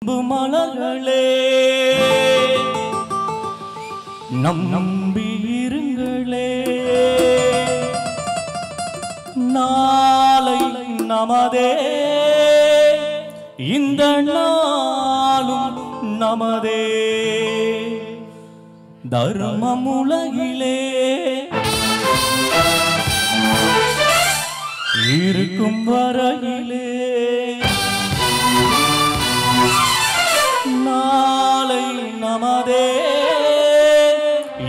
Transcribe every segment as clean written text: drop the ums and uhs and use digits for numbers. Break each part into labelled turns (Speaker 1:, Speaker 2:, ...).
Speaker 1: மலர்களே நம்பியிருங்களே, நாளை நமதே, இந்த நாளும் நமதே. தர்மம் உலகிலே இருக்கும் வரையிலே நாளை நமதே,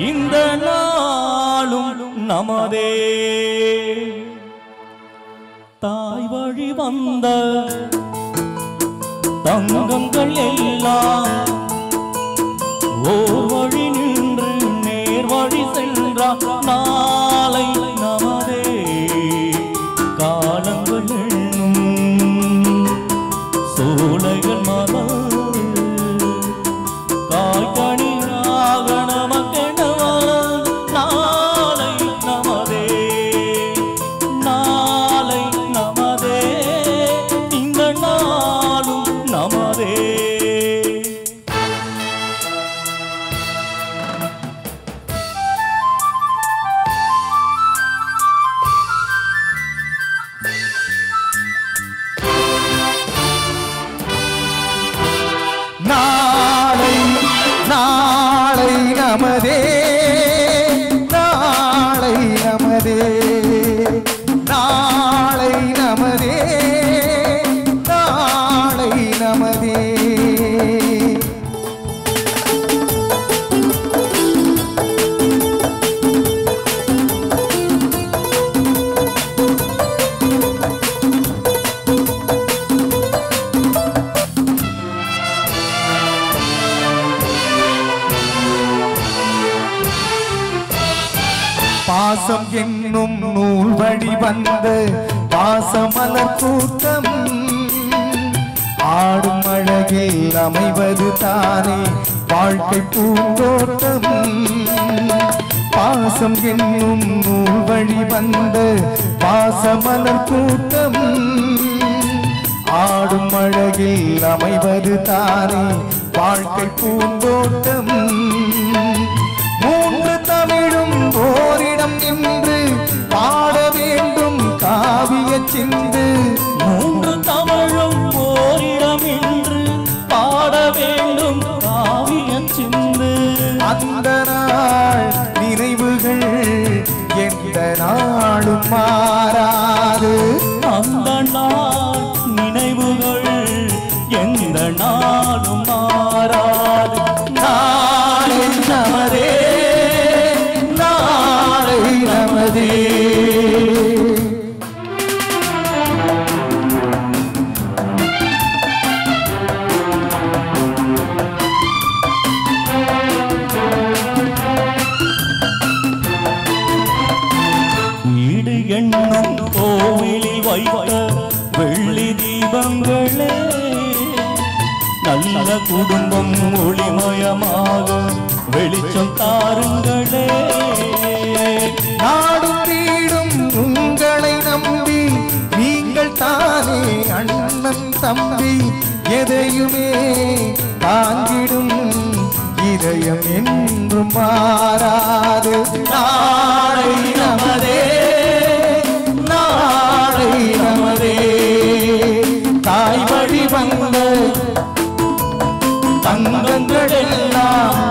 Speaker 1: இந்த நாளும் நமதே. தாய் வழி வந்த தங்கங்கள் எல்லாம் ஓர் வழி நின்று நேர் வழி சென்றார். நாளை நமதே, காலங்கள் எண்ணும் சோலைகள் மலர் காய்கனியாக நமக்கெனவ. நாளை நமதே, நாளை நமதே, இந்த நாளும் நமதே.
Speaker 2: நாளை நாளை நமதே, நாளை நமதே, நாளை நமதே, நாளை நமதே. பாசம் என்னும் நூல் வழி வந்த பாசமலர் கூட்டம் ஆடும் அழகில் அமைவது தானே வாழ்க்கை பூந்தோட்டம். பாசம் என்னும் நூல் வழி வந்த பாசமலர் கூட்டம் ஆடும் அழகில் அமைவது தானே வாழ்க்கை பூந்தோட்டம். மூன்று தமிழும் ஓரிடம் நின்று பாட வேண்டும் காவிய சிந்து.
Speaker 1: மூன்று தமிழும் ஓரிடம் என்று பாட வேண்டும் காவிய சிந்து.
Speaker 2: அந்த நாள் நினைவுகள் எந்த நாளும் மாறாது.
Speaker 1: அந்த நாள் நினைவுகள் எந்த நாளும் மாறாது.
Speaker 2: நாளை நமதே, நாளை நமதே.
Speaker 1: வீடு எண்ணும் கோவிலில் வைத்த வெள்ளி தீபங்களே, நல்ல குடும்பம் ஒளிமயமாக வெளிச்சம் தாருங்களே.
Speaker 2: நாடும் வீடும் உங்களை நம்பி நீங்கள் தானே அண்ணன் தம்பி. எதையுமே தாங்கிடும் இதயம் என்றும் மாறாது. நாளை நமதே, நாளை நமதே, தாய் வழி வந்த தங்கங்கள் எல்லாம்